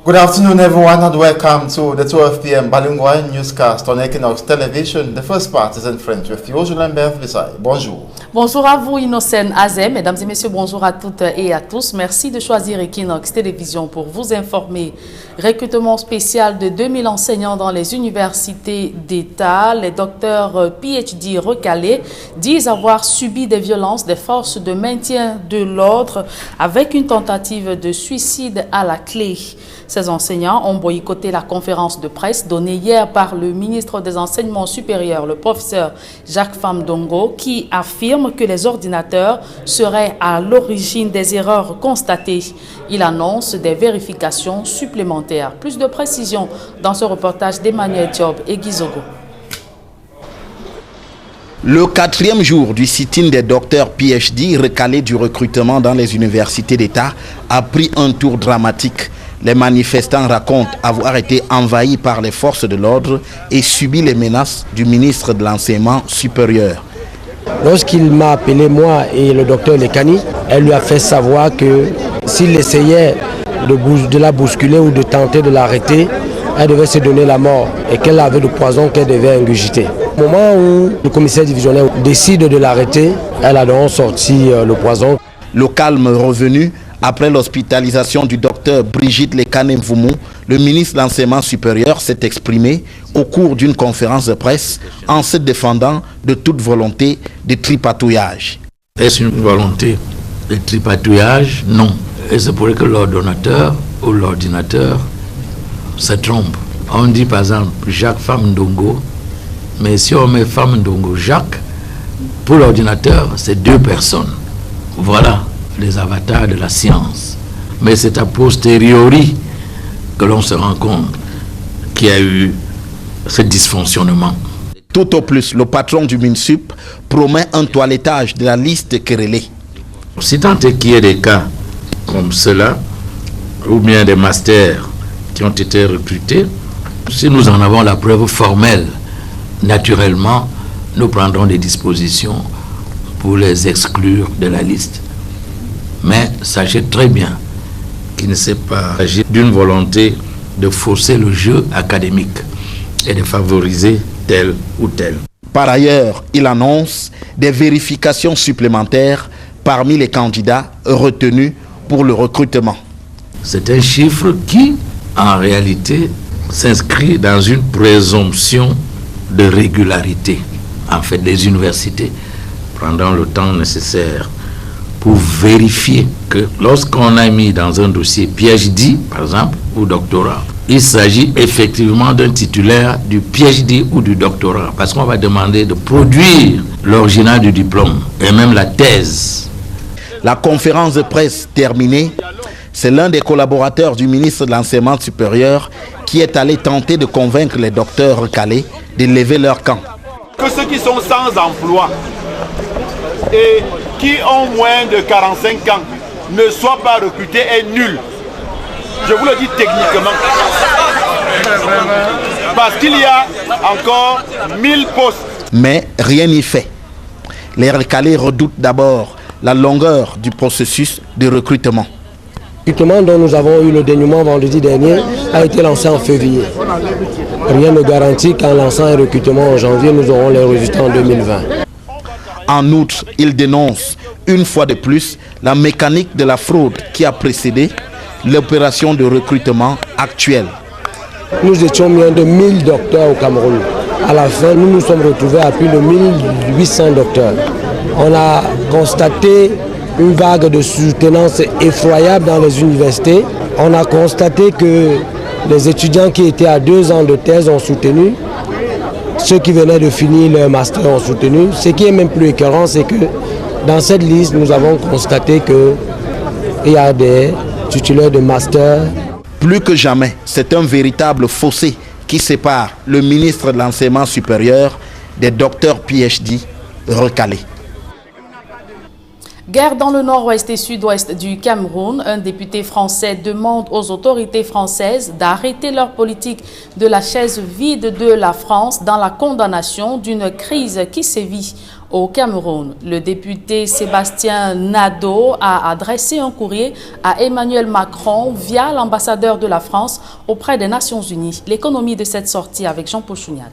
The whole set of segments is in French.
Good afternoon, everyone, and welcome to the 12 p.m. bilingual newscast on Equinox Television. The first part is in French with you, Julien Berth-Visay. Bonjour. Bonjour à vous, Innocent Azem. Mesdames et messieurs, bonjour à toutes et à tous. Merci de choisir Equinox Télévision pour vous informer. Recrutement spécial de 2000 enseignants dans les universités d'État. Les docteurs PhD recalés disent avoir subi des violences des forces de maintien de l'ordre avec une tentative de suicide à la clé. Ces enseignants ont boycotté la conférence de presse donnée hier par le ministre des Enseignements supérieurs, le professeur Jacques Famdongo, qui affirme que les ordinateurs seraient à l'origine des erreurs constatées. Il annonce des vérifications supplémentaires. Plus de précisions dans ce reportage d'Emmanuel Diop et Guizogo. Le 4e jour du sit-in des docteurs PhD recalés du recrutement dans les universités d'État a pris un tour dramatique. Les manifestants racontent avoir été envahis par les forces de l'ordre et subi les menaces du ministre de l'Enseignement supérieur. Lorsqu'il m'a appelé, moi et le docteur Lekani, elle lui a fait savoir que s'il essayait de la bousculer ou de tenter de l'arrêter, elle devait se donner la mort et qu'elle avait le poison qu'elle devait ingurgiter. Au moment où le commissaire divisionnaire décide de l'arrêter, elle a donc sorti le poison. Le calme revenu après l'hospitalisation du docteur Brigitte Lekane-Mvumou, le ministre de l'Enseignement supérieur s'est exprimé au cours d'une conférence de presse en se défendant de toute volonté de tripatouillage. Est-ce une volonté de tripatouillage? Non. Et c'est pour que l'ordonnateur ou l'ordinateur se trompe. On dit par exemple Jacques Famdongo, mais si on met Famdongo Jacques, pour l'ordinateur, c'est deux personnes. Voilà les avatars de la science. Mais c'est a posteriori que l'on se rend compte qu'il y a eu ce dysfonctionnement. Tout au plus, le patron du MINSUP promet un toilettage de la liste querellée. Si tant est qu'il y ait des cas comme cela, ou bien des masters qui ont été recrutés, si nous en avons la preuve formelle, naturellement, nous prendrons des dispositions pour les exclure de la liste. Mais sachez très bien qu'il ne s'est pas agi d'une volonté de fausser le jeu académique et de favoriser tel ou tel. Par ailleurs, il annonce des vérifications supplémentaires parmi les candidats retenus pour le recrutement. C'est un chiffre qui, en réalité, s'inscrit dans une présomption de régularité. En fait, les universités prendront le temps nécessaire pour vérifier que lorsqu'on a mis dans un dossier PhD, par exemple, ou doctorat, il s'agit effectivement d'un titulaire du PhD ou du doctorat, parce qu'on va demander de produire l'original du diplôme et même la thèse. La conférence de presse terminée, c'est l'un des collaborateurs du ministre de l'Enseignement supérieur qui est allé tenter de convaincre les docteurs recalés de lever leur camp. Que ceux qui sont sans emploi et qui ont moins de 45 ans ne soient pas recrutés est nul. Je vous le dis techniquement. Parce qu'il y a encore 1000 postes. Mais rien n'y fait. Les recalés redoutent d'abord la longueur du processus de recrutement. Le recrutement dont nous avons eu le dénouement vendredi dernier a été lancé en février. Rien ne garantit qu'en lançant un recrutement en janvier, nous aurons les résultats en 2020. En outre, il dénonce une fois de plus la mécanique de la fraude qui a précédé l'opération de recrutement actuelle. Nous étions moins de 1000 docteurs au Cameroun. À la fin, nous nous sommes retrouvés à plus de 1800 docteurs. On a constaté une vague de soutenance effroyable dans les universités. On a constaté que les étudiants qui étaient à 2 ans de thèse ont soutenu. Ceux qui venaient de finir leur master ont soutenu. Ce qui est même plus écœurant, c'est que dans cette liste, nous avons constaté qu'il y a des titulaires de master. Plus que jamais, c'est un véritable fossé qui sépare le ministre de l'Enseignement supérieur des docteurs PhD recalés. Guerre dans le nord-ouest et sud-ouest du Cameroun. Un député français demande aux autorités françaises d'arrêter leur politique de la chaise vide de la France dans la condamnation d'une crise qui sévit au Cameroun. Le député Sébastien Nadeau a adressé un courrier à Emmanuel Macron via l'ambassadeur de la France auprès des Nations Unies. L'économie de cette sortie avec Jean Pochouniat.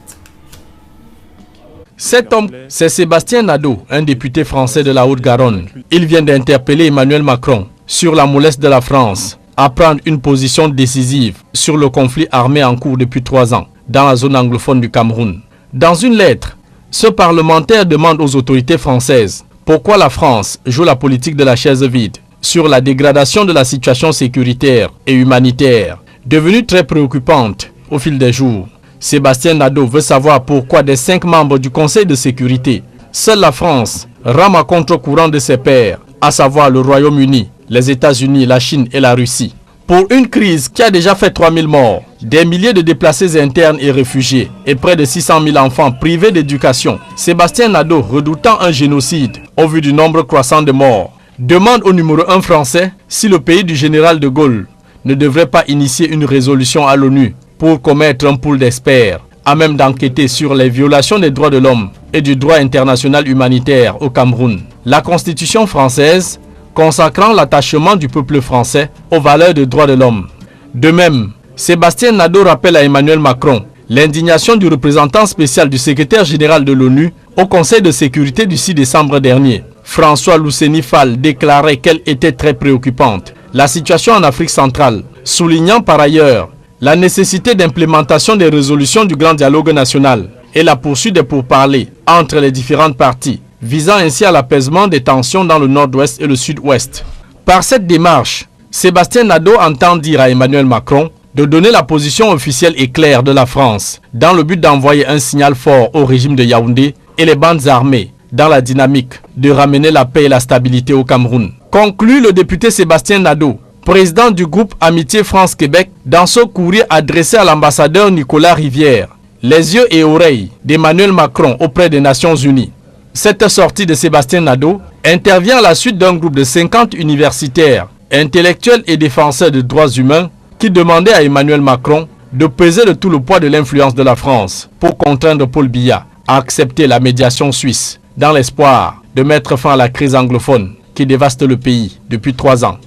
Cet homme, c'est Sébastien Nadeau, un député français de la Haute-Garonne. Il vient d'interpeller Emmanuel Macron sur la mollesse de la France à prendre une position décisive sur le conflit armé en cours depuis 3 ans dans la zone anglophone du Cameroun. Dans une lettre, ce parlementaire demande aux autorités françaises pourquoi la France joue la politique de la chaise vide sur la dégradation de la situation sécuritaire et humanitaire, devenue très préoccupante au fil des jours. Sébastien Nadeau veut savoir pourquoi des 5 membres du Conseil de sécurité, seule la France rame à contre-courant de ses pairs, à savoir le Royaume-Uni, les États-Unis, la Chine et la Russie. Pour une crise qui a déjà fait 3000 morts, des milliers de déplacés internes et réfugiés et près de 600 000 enfants privés d'éducation, Sébastien Nadeau, redoutant un génocide au vu du nombre croissant de morts, demande au numéro 1 français si le pays du général de Gaulle ne devrait pas initier une résolution à l'ONU pour commettre un pool d'experts à même d'enquêter sur les violations des droits de l'homme et du droit international humanitaire au Cameroun. La Constitution française consacrant l'attachement du peuple français aux valeurs des droits de l'homme. De même, Sébastien Nadeau rappelle à Emmanuel Macron l'indignation du représentant spécial du secrétaire général de l'ONU au Conseil de sécurité du 6 décembre dernier. François Luceni Fall déclarait qu'elle était très préoccupante, la situation en Afrique centrale, soulignant par ailleurs la nécessité d'implémentation des résolutions du Grand Dialogue national et la poursuite des pourparlers entre les différentes parties, visant ainsi à l'apaisement des tensions dans le nord-ouest et le sud-ouest. Par cette démarche, Sébastien Nadeau entend dire à Emmanuel Macron de donner la position officielle et claire de la France dans le but d'envoyer un signal fort au régime de Yaoundé et les bandes armées dans la dynamique de ramener la paix et la stabilité au Cameroun. Conclut le député Sébastien Nadeau, président du groupe Amitié France-Québec, dans ce courrier adressé à l'ambassadeur Nicolas Rivière, les yeux et oreilles d'Emmanuel Macron auprès des Nations Unies. Cette sortie de Sébastien Nadeau intervient à la suite d'un groupe de 50 universitaires, intellectuels et défenseurs des droits humains qui demandaient à Emmanuel Macron de peser de tout le poids de l'influence de la France pour contraindre Paul Biya à accepter la médiation suisse dans l'espoir de mettre fin à la crise anglophone qui dévaste le pays depuis 3 ans.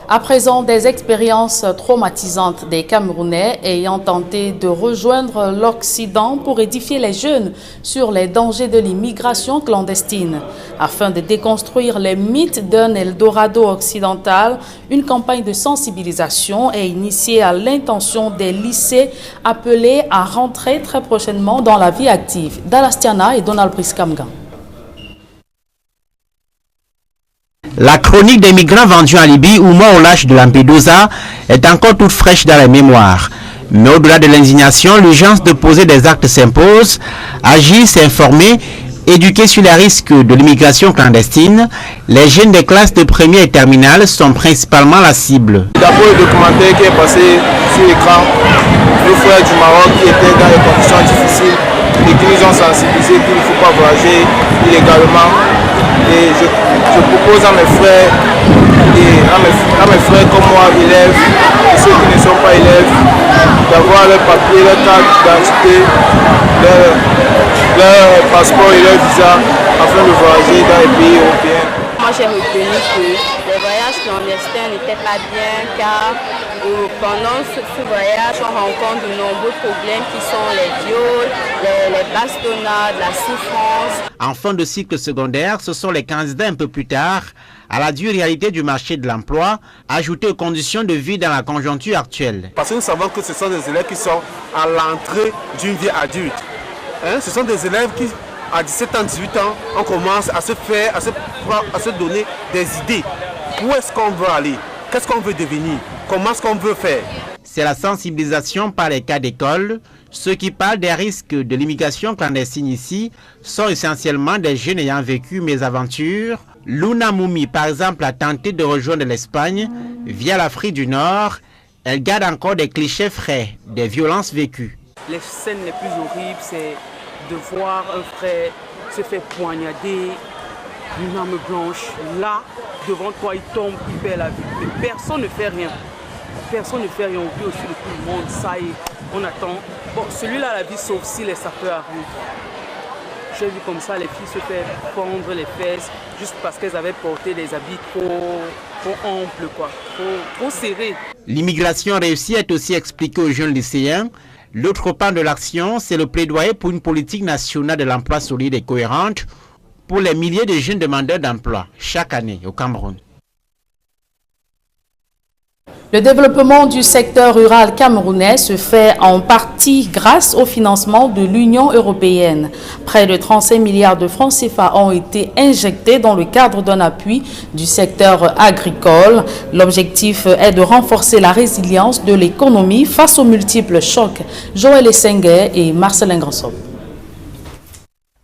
À présent, des expériences traumatisantes des Camerounais ayant tenté de rejoindre l'Occident pour édifier les jeunes sur les dangers de l'immigration clandestine. Afin de déconstruire les mythes d'un Eldorado occidental, une campagne de sensibilisation est initiée à l'intention des lycées appelés à rentrer très prochainement dans la vie active. Dalastiana et Donald Priskamgan. La chronique des migrants vendus en Libye ou morts au large de Lampedusa est encore toute fraîche dans les mémoires. Mais au-delà de l'indignation, l'urgence de poser des actes s'impose. Agir, s'informer, éduquer sur les risques de l'immigration clandestine. Les jeunes des classes de première et terminale sont principalement la cible. D'abord le documentaire qui est passé sur l'écran, nos frères du Maroc qui étaient dans des conditions difficiles et qui nous ont sensibilisés qu'il ne faut pas voyager illégalement. Et je propose à mes frères comme moi, élèves, et ceux qui ne sont pas élèves, d'avoir leur papier, leur carte d'identité, leur passeport et leur visa afin de voyager dans les pays européens. Moi j'ai retenu que les voyages clandestins n'étaient pas bien car pendant ce voyage on rencontre de nombreux problèmes qui sont les viols, les bastonnades, la souffrance. En fin de cycle secondaire, ce sont les candidats un peu plus tard à la dure réalité du marché de l'emploi, ajoutés aux conditions de vie dans la conjoncture actuelle. Parce que nous savons que ce sont des élèves qui sont à l'entrée d'une vie adulte. Ce sont des élèves qui, à 17 ans, 18 ans, on commence à se donner des idées. Où est-ce qu'on veut aller? Qu'est-ce qu'on veut devenir? Comment est-ce qu'on veut faire? C'est la sensibilisation par les cas d'école. Ceux qui parlent des risques de l'immigration clandestine ici sont essentiellement des jeunes ayant vécu mes aventures. Luna Moumi, par exemple, a tenté de rejoindre l'Espagne via l'Afrique du Nord. Elle garde encore des clichés frais, des violences vécues. Les scènes les plus horribles, c'est de voir un frère se faire poignarder, une arme blanche, là, devant toi, il tombe, il perd la vie. Mais personne ne fait rien. Personne ne fait rien, on vit au-dessus de tout le monde, ça est. on attend. Bon, celui-là, la vie sauve si les sapeurs arrivent. J'ai vu comme ça les filles se faire pendre les fesses juste parce qu'elles avaient porté des habits trop amples, quoi, trop serrés. L'immigration réussie est aussi expliquée aux jeunes lycéens. L'autre part de l'action, c'est le plaidoyer pour une politique nationale de l'emploi solide et cohérente pour les milliers de jeunes demandeurs d'emploi chaque année au Cameroun. Le développement du secteur rural camerounais se fait en partie grâce au financement de l'Union européenne. Près de 35 milliards de francs CFA ont été injectés dans le cadre d'un appui du secteur agricole. L'objectif est de renforcer la résilience de l'économie face aux multiples chocs. Joël Essengue et Marcelin Gransop.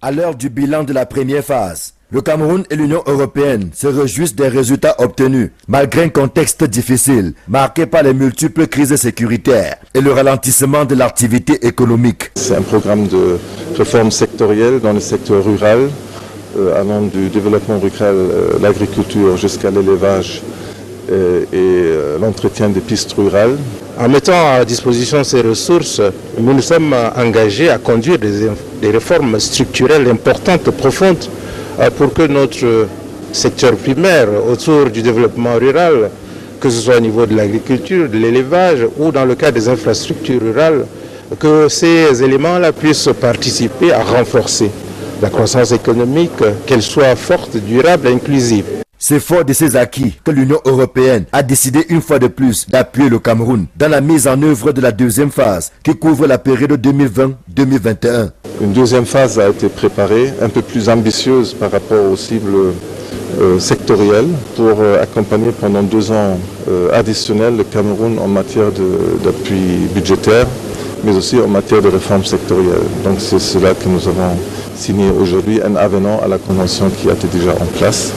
À l'heure du bilan de la première phase, le Cameroun et l'Union européenne se réjouissent des résultats obtenus, malgré un contexte difficile, marqué par les multiples crises sécuritaires et le ralentissement de l'activité économique. C'est un programme de réforme sectorielle dans le secteur rural, allant du développement rural, l'agriculture jusqu'à l'élevage et l'entretien des pistes rurales. En mettant à disposition ces ressources, nous nous sommes engagés à conduire des réformes structurelles importantes, profondes, pour que notre secteur primaire autour du développement rural, que ce soit au niveau de l'agriculture, de l'élevage ou dans le cas des infrastructures rurales, que ces éléments-là puissent participer à renforcer la croissance économique, qu'elle soit forte, durable et inclusive. C'est fort de ces acquis que l'Union européenne a décidé une fois de plus d'appuyer le Cameroun dans la mise en œuvre de la deuxième phase qui couvre la période 2020-2021. Une deuxième phase a été préparée, un peu plus ambitieuse par rapport aux cibles sectorielles pour accompagner pendant 2 ans additionnels le Cameroun en matière d'appui budgétaire, mais aussi en matière de réforme sectorielle. Donc c'est cela que nous avons signé aujourd'hui, un avenant à la convention qui a été déjà en place.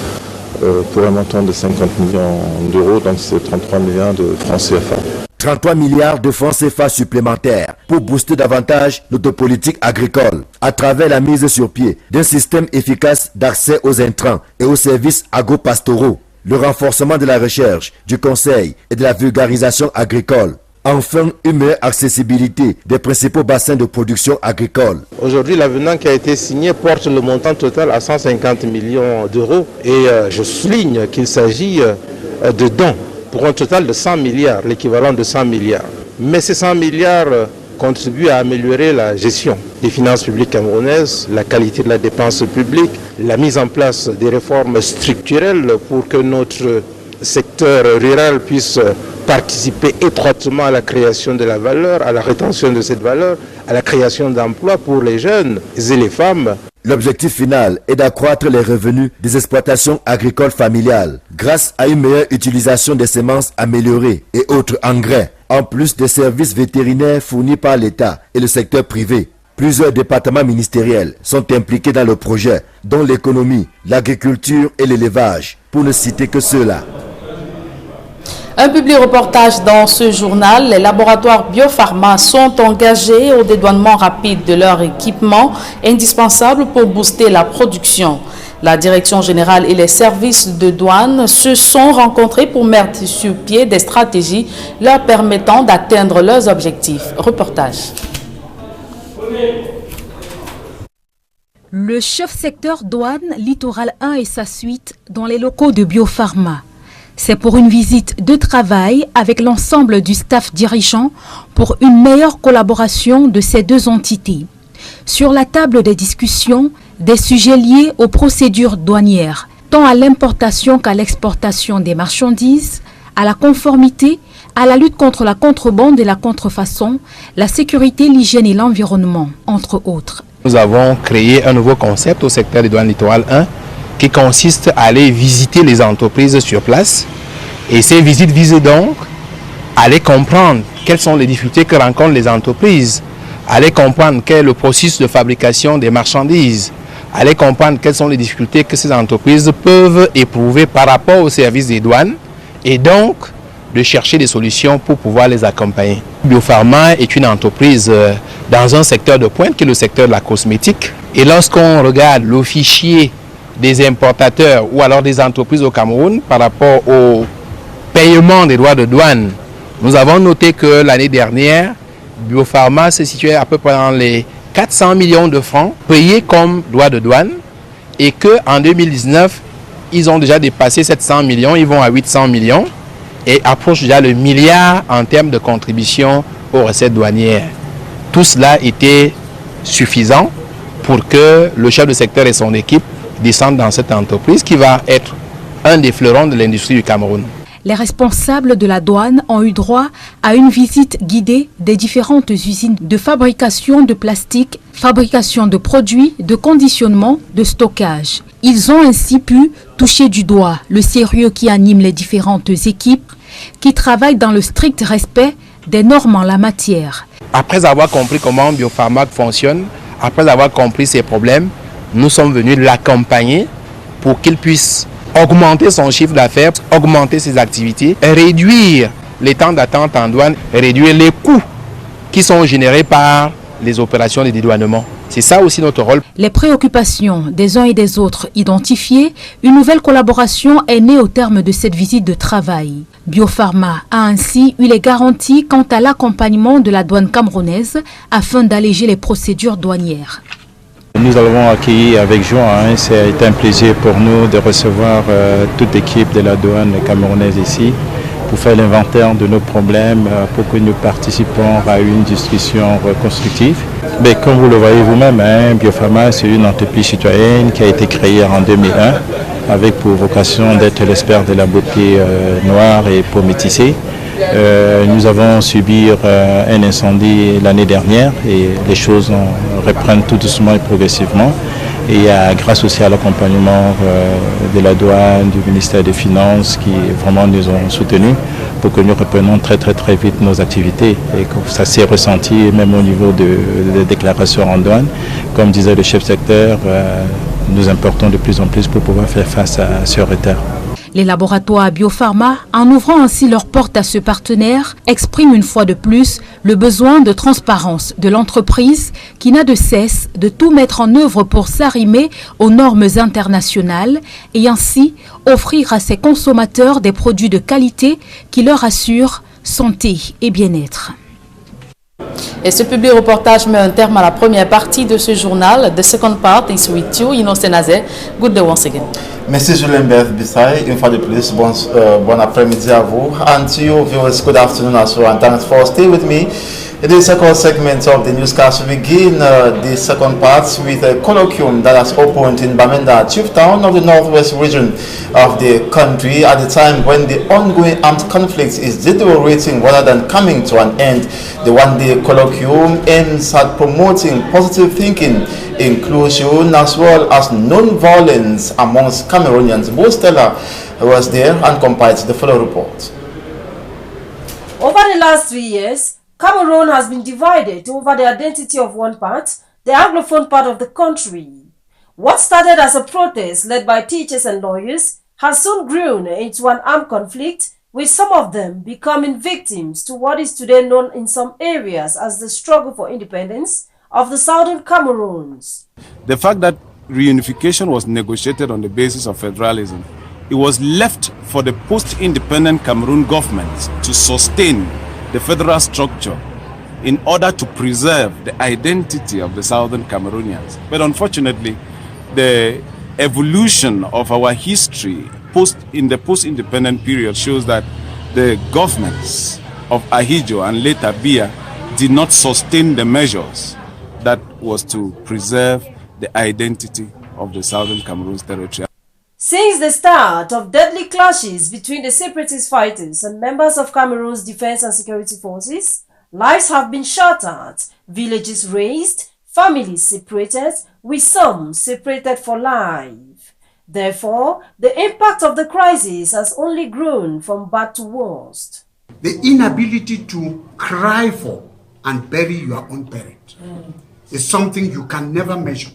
Pour un montant de 50 millions d'euros, donc c'est 33 milliards de francs CFA. 33 milliards de francs CFA supplémentaires pour booster davantage notre politique agricole à travers la mise sur pied d'un système efficace d'accès aux intrants et aux services agro-pastoraux, le renforcement de la recherche, du conseil et de la vulgarisation agricole. Enfin, une meilleure accessibilité des principaux bassins de production agricole. Aujourd'hui, l'avenant qui a été signé porte le montant total à 150 millions d'euros et je souligne qu'il s'agit de dons pour un total de 100 milliards, l'équivalent de 100 milliards. Mais ces 100 milliards contribuent à améliorer la gestion des finances publiques camerounaises, la qualité de la dépense publique, la mise en place des réformes structurelles pour que notre secteur rural puisse participer étroitement à la création de la valeur, à la rétention de cette valeur, à la création d'emplois pour les jeunes et les femmes. L'objectif final est d'accroître les revenus des exploitations agricoles familiales grâce à une meilleure utilisation des semences améliorées et autres engrais, en plus des services vétérinaires fournis par l'État et le secteur privé. Plusieurs départements ministériels sont impliqués dans le projet, dont l'économie, l'agriculture et l'élevage, pour ne citer que ceux-là. Un public reportage dans ce journal. Les laboratoires biopharma sont engagés au dédouanement rapide de leur équipement, indispensable pour booster la production. La direction générale et les services de douane se sont rencontrés pour mettre sur pied des stratégies leur permettant d'atteindre leurs objectifs. Reportage. Le chef-secteur douane Littoral 1 et sa suite dans les locaux de Biopharma. C'est pour une visite de travail avec l'ensemble du staff dirigeant pour une meilleure collaboration de ces deux entités. Sur la table des discussions, des sujets liés aux procédures douanières, tant à l'importation qu'à l'exportation des marchandises, à la conformité, à la lutte contre la contrebande et la contrefaçon, la sécurité, l'hygiène et l'environnement, entre autres. Nous avons créé un nouveau concept au secteur des douanes Littoral 1 qui consiste à aller visiter les entreprises sur place. Et ces visites visent donc à aller comprendre quelles sont les difficultés que rencontrent les entreprises, à aller comprendre quel est le processus de fabrication des marchandises, à aller comprendre quelles sont les difficultés que ces entreprises peuvent éprouver par rapport aux services des douanes et donc de chercher des solutions pour pouvoir les accompagner. Biopharma est une entreprise dans un secteur de pointe qui est le secteur de la cosmétique. Et lorsqu'on regarde le fichier des importateurs ou alors des entreprises au Cameroun par rapport au paiement des droits de douane, nous avons noté que l'année dernière, Biopharma se situait à peu près dans les 400 millions de francs payés comme droits de douane et qu'en 2019, ils ont déjà dépassé 700 millions, ils vont à 800 millions et approchent déjà le milliard en termes de contribution aux recettes douanières. Tout cela était suffisant pour que le chef de secteur et son équipe descendent dans cette entreprise qui va être un des fleurons de l'industrie du Cameroun. Les responsables de la douane ont eu droit à une visite guidée des différentes usines de fabrication de plastique, fabrication de produits, de conditionnement, de stockage. Ils ont ainsi pu toucher du doigt le sérieux qui anime les différentes équipes qui travaillent dans le strict respect des normes en la matière. Après avoir compris comment Biopharma fonctionne, après avoir compris ses problèmes, nous sommes venus l'accompagner pour qu'il puisse augmenter son chiffre d'affaires, augmenter ses activités, réduire les temps d'attente en douane, réduire les coûts qui sont générés par les opérations de dédouanement. C'est ça aussi notre rôle. Les préoccupations des uns et des autres identifiées, une nouvelle collaboration est née au terme de cette visite de travail. Biopharma a ainsi eu les garanties quant à l'accompagnement de la douane camerounaise afin d'alléger les procédures douanières. Nous avons accueilli avec joie, c'est un plaisir pour nous de recevoir toute l'équipe de la douane camerounaise ici pour faire l'inventaire de nos problèmes, pour que nous participons à une discussion constructive. Mais comme vous le voyez vous-même, Biopharma, c'est une entreprise citoyenne qui a été créée en 2001 avec pour vocation d'être l'expert de la beauté noire et peau métissée. Nous avons subi un incendie l'année dernière et les choses reprennent tout doucement et progressivement. Et grâce aussi à l'accompagnement de la douane, du ministère des Finances qui vraiment nous ont soutenus pour que nous reprenions très vite nos activités. Et ça s'est ressenti même au niveau des déclarations en douane. Comme disait le chef secteur, nous importons de plus en plus pour pouvoir faire face à ce retard. Les laboratoires Biopharma, en ouvrant ainsi leurs portes à ce partenaire, expriment une fois de plus le besoin de transparence de l'entreprise qui n'a de cesse de tout mettre en œuvre pour s'arrimer aux normes internationales et ainsi offrir à ses consommateurs des produits de qualité qui leur assurent santé et bien-être. Et ce public reportage met un terme à la première partie de ce journal. The second part is with you, Innocent Azé. Good day once again. Merci Julien Beth Bissay. Une fois de plus, bon après-midi à vous. And to you viewers, good afternoon as well. And thanks for staying with me. In the second segment of the newscast, we begin the second part with a colloquium that has opened in Bamenda, chief town of the northwest region of the country, at the time when the ongoing armed conflict is deteriorating rather than coming to an end. The one-day colloquium aims at promoting positive thinking, inclusion, as well as non-violence amongst Cameroonians. Bo Stella was there and compiled the following report. Over the last 3 years, Cameroon has been divided over the identity of one part, the Anglophone part of the country. What started as a protest led by teachers and lawyers has soon grown into an armed conflict, with some of them becoming victims to what is today known in some areas as the struggle for independence of the southern Cameroons. The fact that reunification was negotiated on the basis of federalism, it was left for the post-independent Cameroon government to sustain the federal structure in order to preserve the identity of the southern Cameroonians. But unfortunately, the evolution of our history in the post-independent period shows that the governments of Ahidjo and later Biya did not sustain the measures that was to preserve the identity of the southern Cameroon's territory. Since the start of deadly clashes between the separatist fighters and members of Cameroon's defense and security forces, lives have been shot at, villages razed, families separated, with some separated for life. Therefore, the impact of the crisis has only grown from bad to worst. The inability to cry for and bury your own parent is something you can never measure.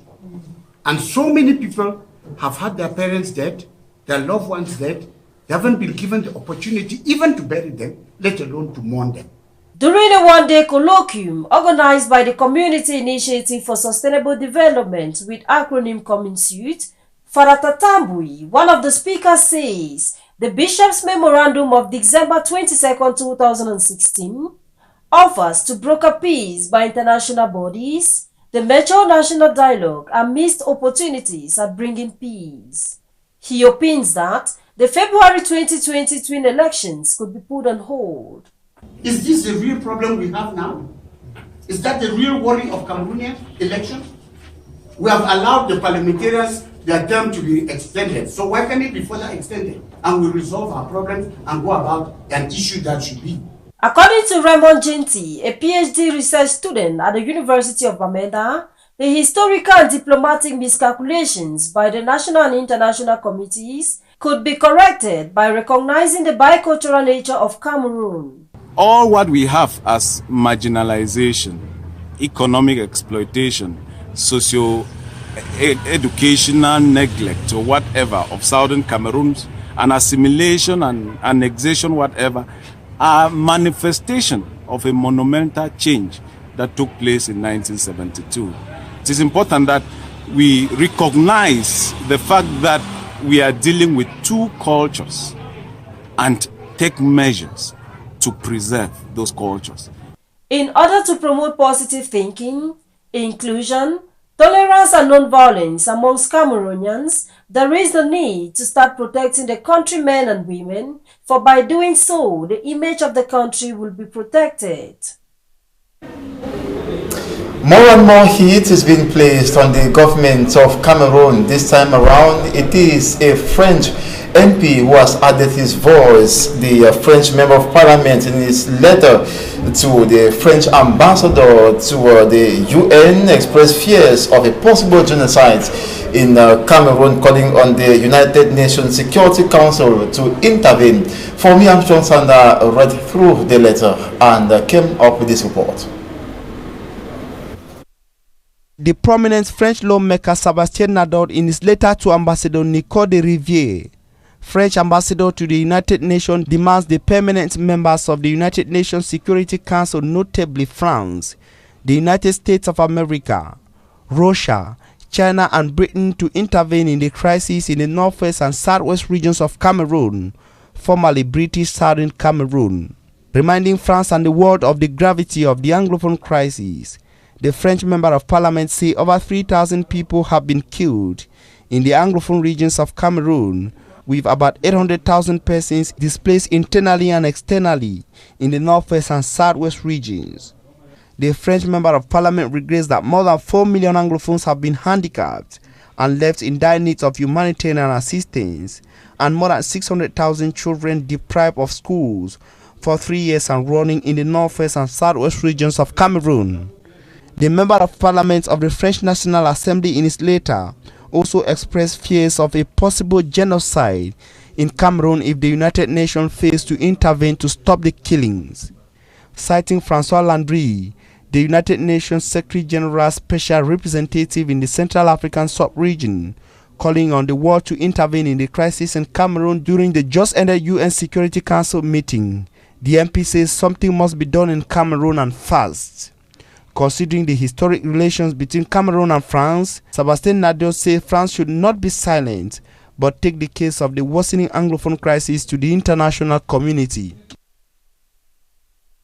And so many people have had their parents dead, their loved ones dead. They haven't been given the opportunity even to bury them, let alone to mourn them. During a one-day colloquium organized by the Community Initiative for Sustainable Development with acronym COMINSUIT, Farata Tambui, one of the speakers, says the Bishop's Memorandum of December 22, 2016 offers to broker peace by international bodies, the mature national dialogue and missed opportunities at bringing peace. He opines that the February 2020 twin elections could be put on hold. Is this the real problem we have now? Is that the real worry of Cameroonian elections? We have allowed the parliamentarians their term to be extended. So why can't it be further extended? And we resolve our problems and go about an issue that should be. According to Raymond Genty, a PhD research student at the University of Bamenda, the historical and diplomatic miscalculations by the national and international committees could be corrected by recognizing the bicultural nature of Cameroon. All what we have as marginalization, economic exploitation, socio-educational neglect or whatever of Southern Cameroon, and assimilation and annexation, whatever, are manifestation of a monumental change that took place in 1972. It is important that we recognize the fact that we are dealing with two cultures and take measures to preserve those cultures. In order to promote positive thinking, inclusion, tolerance and non-violence amongst Cameroonians, there is the need to start protecting the countrymen and women, for by doing so, the image of the country will be protected. More and more heat is being placed on the government of Cameroon. This time around, it is a French MP who has added his voice. The French member of parliament, in his letter to the French ambassador to the UN, expressed fears of a possible genocide in Cameroon, calling on the United Nations Security Council to intervene. For me, Armstrong Sanda read through the letter and came up with this report. The prominent French lawmaker Sébastien Nador, in his letter to Ambassador Nicole de Rivière, French ambassador to the United Nations, demands the permanent members of the United Nations Security Council, notably France, the United States of America, Russia, China and Britain, to intervene in the crisis in the northwest and southwest regions of Cameroon, formerly British Southern Cameroon. Reminding France and the world of the gravity of the Anglophone crisis, the French member of parliament say over 3,000 people have been killed in the Anglophone regions of Cameroon, with about 800,000 persons displaced internally and externally in the northwest and southwest regions. The French member of parliament regrets that more than 4 million Anglophones have been handicapped and left in dire need of humanitarian assistance, and more than 600,000 children deprived of schools for 3 years and running in the northwest and southwest regions of Cameroon. The member of parliament of the French National Assembly, in his letter, also expressed fears of a possible genocide in Cameroon if the United Nations fails to intervene to stop the killings. Citing François Landry, the United Nations Secretary General Special Representative in the Central African sub-region, calling on the world to intervene in the crisis in Cameroon during the just-ended UN Security Council meeting, the MP says something must be done in Cameroon and fast. Considering the historic relations between Cameroon and France, Sébastien Nador says France should not be silent, but take the case of the worsening Anglophone crisis to the international community.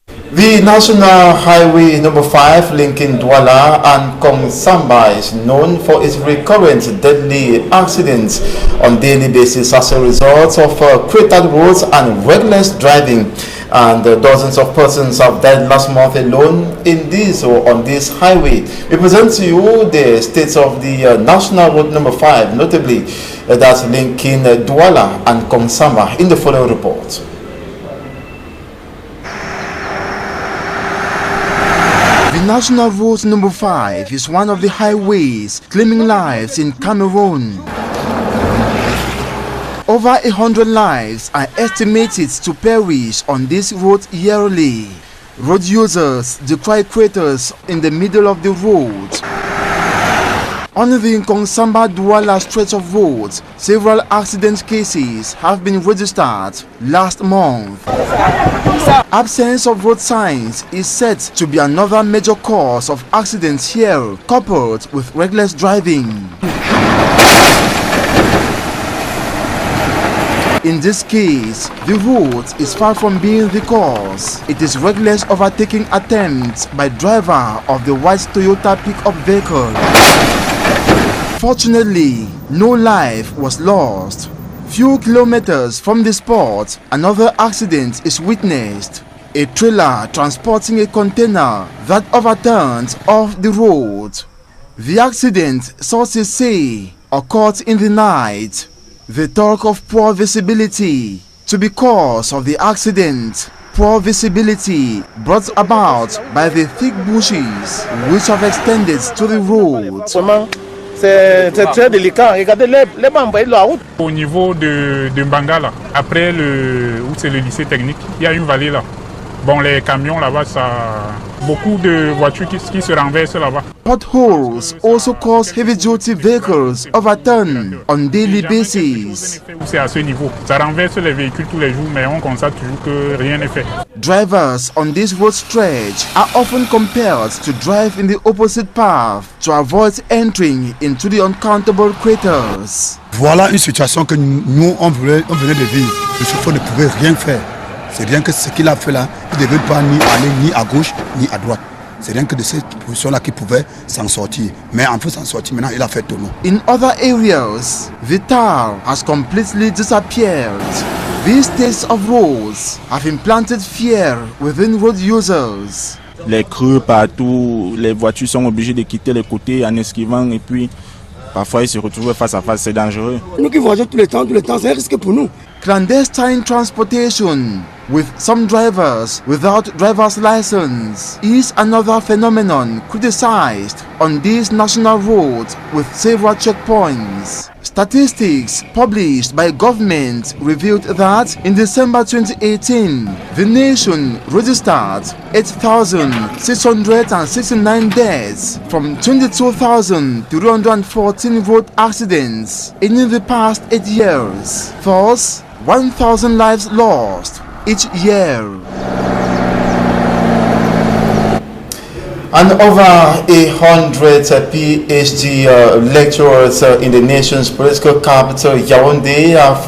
The National Highway number 5 linking Douala and Kongsamba is known for its recurrent deadly accidents on daily basis as a result of cratered roads and reckless driving. And dozens of persons have died last month alone on this highway. We present to you the states of the National Road number 5, notably that's linking Douala and Kongsamba, in the following report. The National Road number 5 is one of the highways claiming lives in Cameroon. Over 100 lives are estimated to perish on this road yearly. Road users decry craters in the middle of the road. On the Kongsamba-Douala stretch of roads, several accident cases have been registered last month. Absence of road signs is said to be another major cause of accidents here, coupled with reckless driving. In this case, the route is far from being the cause. It is reckless overtaking attempts by driver of the white Toyota pickup vehicle. Fortunately, no life was lost. Few kilometers from the spot, another accident is witnessed. A trailer transporting a container that overturned off the road. The accident, sources say, occurred in the night. The talk of poor visibility to be cause of the accident. Poor visibility brought about by the thick bushes which have extended to the road. C'est très délicat. Regardez les membres de la route. Au niveau de Mbangala, après où c'est le lycée technique, il y a une vallée là. Bon, les camions là-bas, beaucoup de voitures qui se renversent là-bas. Potholes also cause heavy-duty vehicles overturn on daily basis. C'est à ce niveau. Ça renverse les véhicules tous les jours, mais on constate toujours que rien n'est fait. Drivers on this road stretch are often compelled to drive in the opposite path to avoid entering into the uncountable craters. Voilà une situation que nous, on venait de vivre. Le chauffeur ne pouvait rien faire. C'est rien que ce qu'il a fait là, il ne devait pas ni aller ni à gauche ni à droite. C'est rien que de cette position-là qu'il pouvait s'en sortir. Mais en fait s'en sortir, maintenant il a fait tonneau. In other areas, the tar has completely disappeared. These states of roads have implanted fear within road users. Les creux partout, les voitures sont obligées de quitter les côtés en esquivant et puis parfois ils se retrouvent face à face, c'est dangereux. Nous qui voyageons tout le temps, c'est un risque pour nous. Clandestine transportation with some drivers without driver's license is another phenomenon criticized on these national roads with several checkpoints. Statistics published by government revealed that in December 2018, the nation registered 8,669 deaths from 22,314 road accidents in the past 8 years. Thus, 1,000 lives lost each year. And over 100 PhD lecturers in the nation's political capital, Yaoundé, have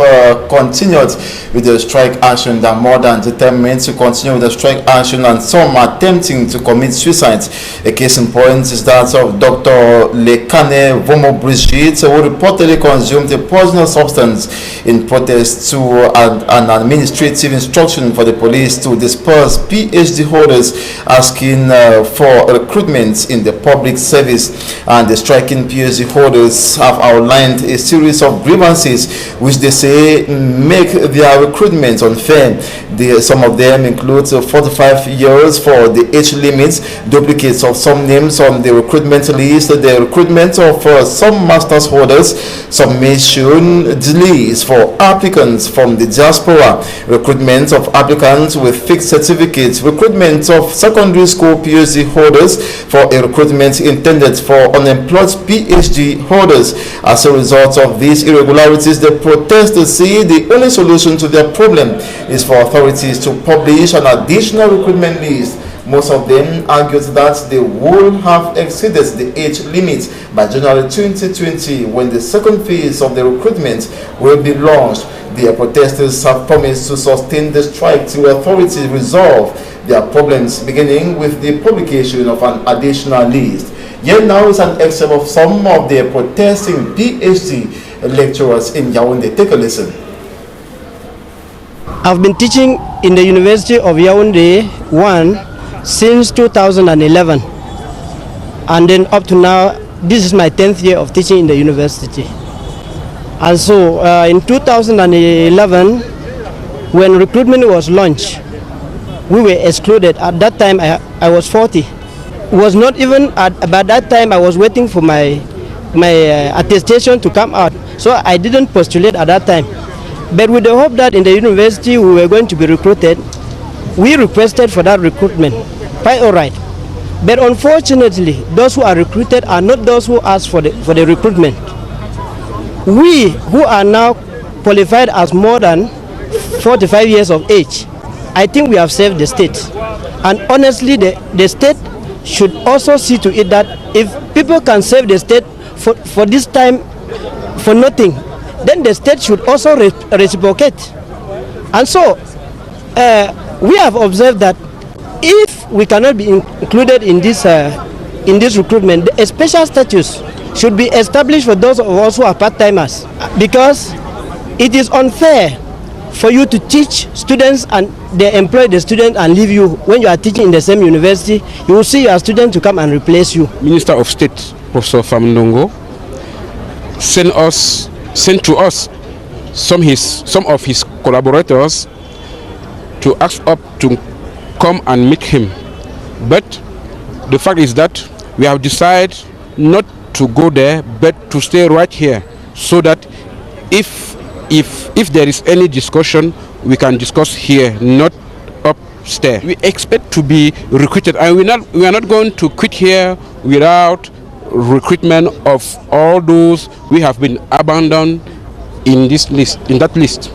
continued with the strike action. They are more than determined to continue with the strike action, and some are attempting to commit suicide. A case in point is that of Dr. Lekane Vomo Brigitte, who reportedly consumed a poisonous substance in protest to an administrative instruction for the police to disperse PhD holders asking for recruitment in the public service. And the striking PhD holders have outlined a series of grievances which they say make their recruitment unfair. Some of them include 45 years for the age limits, duplicates of some names on the recruitment list, the recruitment of some master's holders, submission delays for applicants from the diaspora, recruitment of applicants with fixed certificates, recruitment of secondary school PhD holders for a recruitment intended for unemployed PhD holders. As a result of these irregularities, the protesters say the only solution to their problem is for authorities to publish an additional recruitment list. Most of them argued that they would have exceeded the age limit by January 2020 when the second phase of the recruitment will be launched. The protesters have promised to sustain the strike till authorities resolve their problems, beginning with the publication of an additional list. Here now is an excerpt of some of the protesting PhD lecturers in Yaoundé. Take a listen. I've been teaching in the University of Yaoundé 1 since 2011, and then up to now this is my 10th year of teaching in the university. And so in 2011, when recruitment was launched, we were excluded. At that time I was 40. It was not even about that time I was waiting for my attestation to come out, so I didn't postulate at that time. But with the hope that in the university we were going to be recruited, we requested for that recruitment. Quite all right. But unfortunately, those who are recruited are not those who asked for the recruitment. We who are now qualified as more than 45 years of age, I think we have saved the state. And honestly, the state should also see to it that if people can save the state for this time, for nothing, then the state should also reciprocate. And so, we have observed that if we cannot be included in this recruitment, a special status should be established for those of us who are part-timers, because it is unfair for you to teach students and they employ the student and leave you. When you are teaching in the same university, you will see your student to come and replace you. Minister of State, Professor Famndongo, sent to us some of his collaborators to ask up to come and meet him. But the fact is that we have decided not to go there, but to stay right here, so that if there is any discussion, we can discuss here, not upstairs. We expect to be recruited, and we are not going to quit here without recruitment of all those we have been abandoned in that list.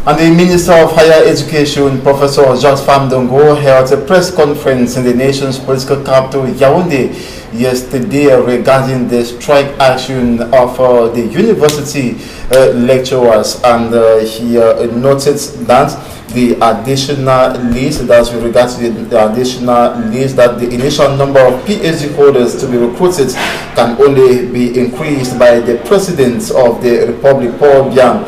And the Minister of Higher Education, Professor Jacques Famndongo, held a press conference in the nation's political capital, Yaoundé, yesterday regarding the strike action of the university lecturers, and he noted that the additional list, that's with regards to the additional list, that the initial number of PhD holders to be recruited can only be increased by the President of the Republic, Paul Biya.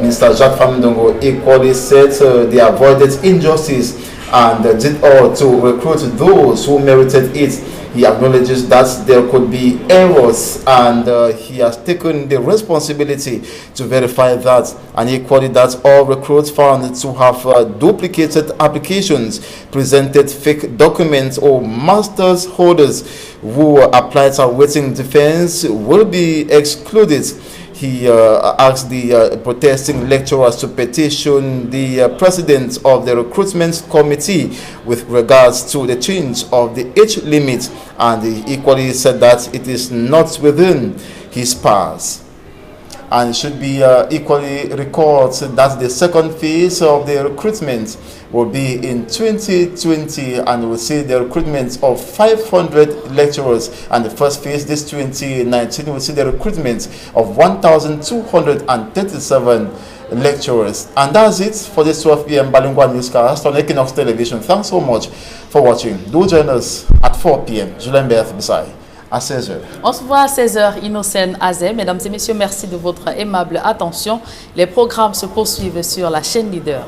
Mr. Jacques Famndongo equally said they avoided injustice and did all to recruit those who merited it. He acknowledges that there could be errors, and he has taken the responsibility to verify that, and equally that all recruits found to have duplicated applications, presented fake documents, or master's holders who applied to awaiting defense will be excluded. He asked the protesting lecturers to petition the president of the recruitment committee with regards to the change of the age limit, and he equally said that it is not within his powers. And it should be equally recalled that the second phase of the recruitment will be in 2020, and will see the recruitment of 500 lecturers, and the first phase, this 2019, will see the recruitment of 1,237 lecturers. And that's it for this 12 p.m. bilingual newscast on Equinox Television. Thanks so much for watching. Do join us at 4 p.m. Julien Berth Bissaï. À 16h. On se voit à 16h, Innocène Azem. Mesdames et messieurs, merci de votre aimable attention. Les programmes se poursuivent sur la chaîne Leader.